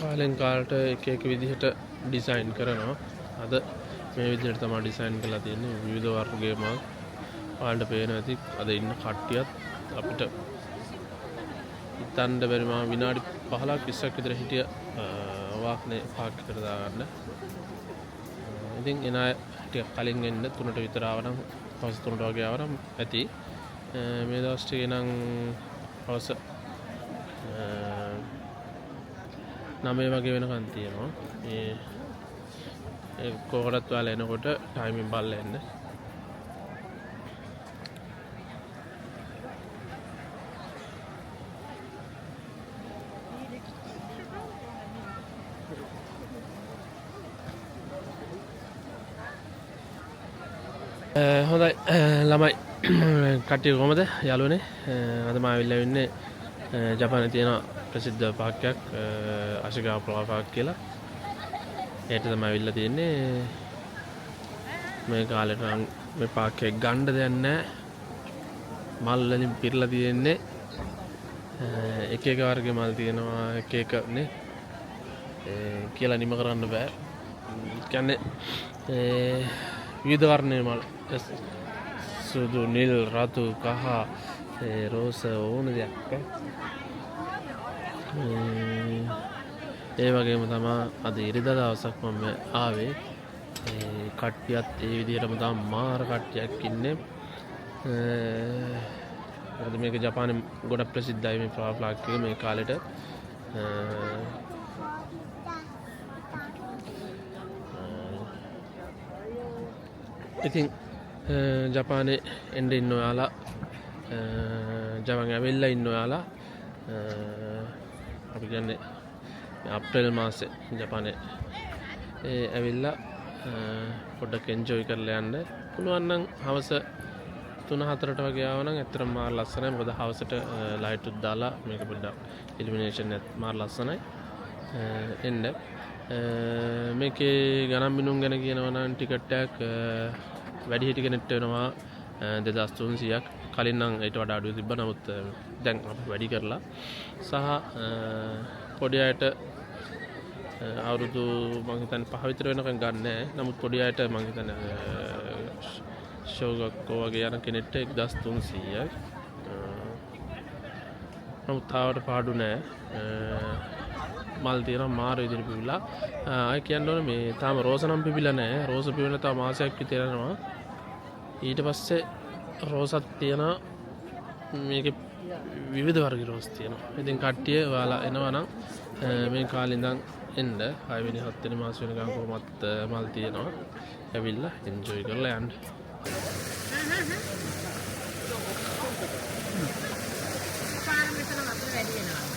කාලෙන් කාලට එක එක විදිහට ඩිසයින් කරනවා. අද මේ විදිහට තමයි ඩිසයින් කරලා තියෙන්නේ. විවිධ වර්ගයේ මාල් ඔයාලට පේන ඇති. අද ඉන්න කට්ටියත් අපිට හිතන්න බැරි මම විනාඩි 15ක් 20ක් විතර හිටිය වාහනේ පාක් කර දාගන්න. ඉතින් එන අය ටික කලින් එන්න 3ට විතර ආවනම් හවස 3ට වගේ ආවනම් ඇති. මේ දවස් ටිකේ නම් හවස 9 වගේ වෙනකන් තියෙනවා. ඒ කොහොමවත් ඔයාලා එනකොට ටයිමින් බලලා එන්න. හොඳයි ළමයි කට්ටිය කොහමද යාළුවනේ? අද මම ආවිල්ලා ඉන්නේ ජපානයේ තියෙන ප්‍රසිද්ධ පාර්කයක් අශිකාවා පාර්ක් කියලා. ඒකට තමයි ආවිල්ලා තියෙන්නේ. මේ කාලේට නම් මේ පාර්ක් එක ගන්න දෙයක් නැහැ. මල් වලින් පිරලා තියෙන්නේ. එක එක වර්ගයේ මල් තියෙනවා එක එක නේ. කියලා නිම කරන්න බෑ. කියන්නේ විවිධ වර්ණයේ මල් සුදු නිල් රතු කහ රෝස ඕන දෙයක් ඒ වගේම තමයි අද ඉරිදා දවසක් මම ආවේ. කට්ටියත් ඒ විදිහටම තමයි මාර කට්ටියක් ඉන්නේ. මොකද මේක ජපානයේ ගොඩක් ප්‍රසිද්ධයි මේ ෆ්ලවර් පාර්ක් එක මේ කාලෙට. ඉතින් ජපානයේ එන්න ඉන්න ඔයාලා ජවන් ඇවිල්ලා ඉන්න ඔයාලා අපි කියන්නේ අප්‍රේල් මාසේ ජපානයේ ඇවිල්ලා පොඩ්ඩක් එන්ජොයි කරලා යන්න පුළුවන් නම් හවස 3-4ට වගේ ආවනම් ඇත්තටම මාර ලස්සනයි. මොකද හවසට ලයිට් උත් දාලා මේක පොඩ්ඩක් ඉලිමිනේෂන් එකත් මාර ලස්සනයි. එන්න මේකේ ගණන් බිනුම් ගැන කියනවා නම් ටිකට් එකක් වැඩි හිටි කෙනෙක්ට වෙනවා 2300ක්. කලින් නම් ඊට වඩා අඩුව තිබ්බා. නමුත් දැන් අපි වැඩි කරලා සහ පොඩි අයට අවුරුදු මම හිතන්නේ 5 විතර වෙනකන් ගන්න නැහැ. නමුත් පොඩි අයට මම හිතන්නේ ෂෝගක් වගේ යන කෙනෙක්ට 1300යි. නමුත් තාවට පාඩු නැහැ. මල් තියෙනවා මාර විදිහට පිපිලා. ආයි කියන්න ඕනේ මේ තාම රෝස නම් පිපිලා නැහැ. රෝස පිපෙන තව මාසයක් විතර යනවා. ඊට පස්සේ රෝසත් තියෙනවා. මේකේ විවිධ වර්ග රෝස් තියෙනවා. ඉතින් කට්ටිය ඔයාලා එනවා නම් මේ කාලේ ඉඳන් එන්න 6 වෙනි 7 වෙනි මාස වෙනකම් කොහොමත් මල් තියෙනවා. ඇවිල්ලා එන්ජොයි කරලා යන්න. පාරම මෙතන වතුර වැඩි වෙනවා.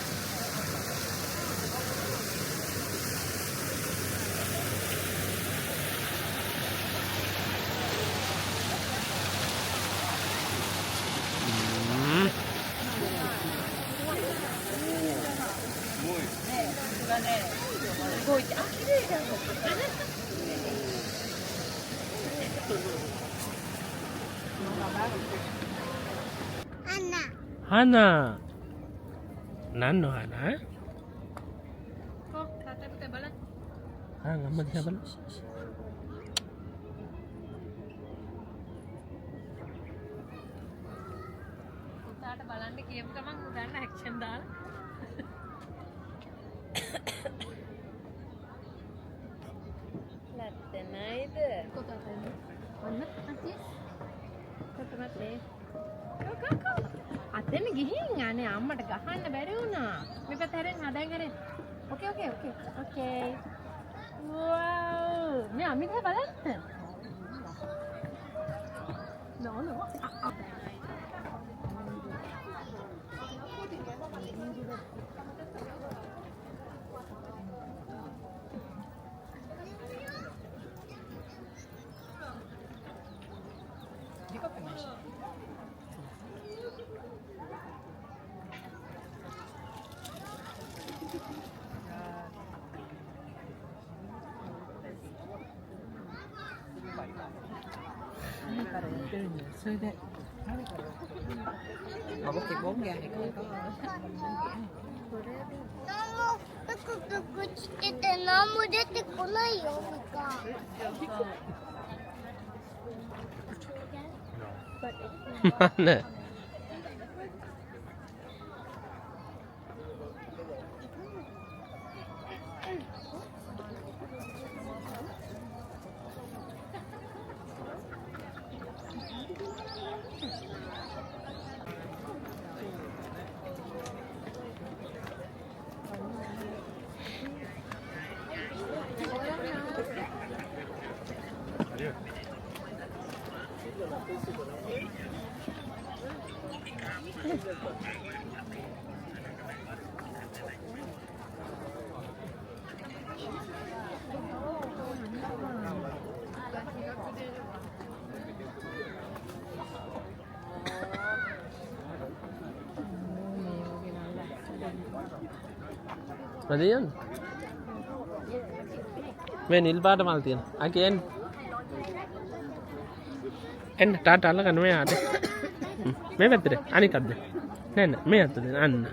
Hana. Nano Hana? කො තාත්තා පුතේ බලන්න. අම්මා දිහා බලන්න. පුතාට බලන්න කියපු ගමන් උදන්න ඇක්ෂන් දාලා. ලැත්තනයිද? කොතනද? ඔන්න අතේ. කොතනද? කොකෝ. අතෙන් ගිහින් අනේ අම්මට ගහන්න බැරි වුණා. මේ පැත්ත හැරෙන්න හදන් හැරෙන්න. ඕකේ. වව්. මේ අමිත බලන්න. නෝ. ってるんだよ。それで僕ゴンギャね。プクプクしてて何も出てこないよ、ミカ。Mana? Ada yan. May nilbada maltiyan. Again. En tata alla kan me ade. Me vettire anikadde. Nen me attade anna.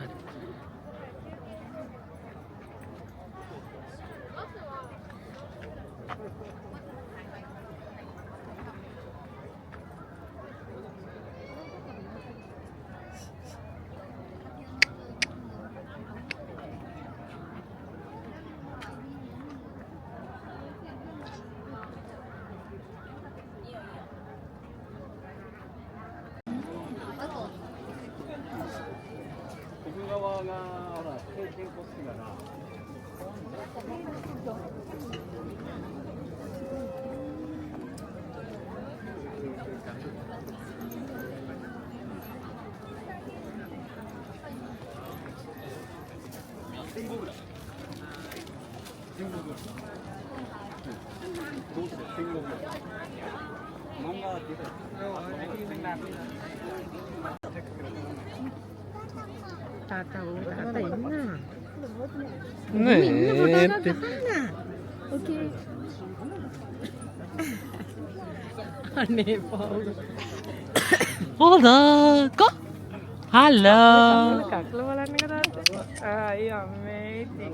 Tata inna. Nee. Okay. Aneh Paul. Hold on. Go. Hello. කක්ල බලන්න කරාද? ආ අයියෝ අම්මේ ඉතින්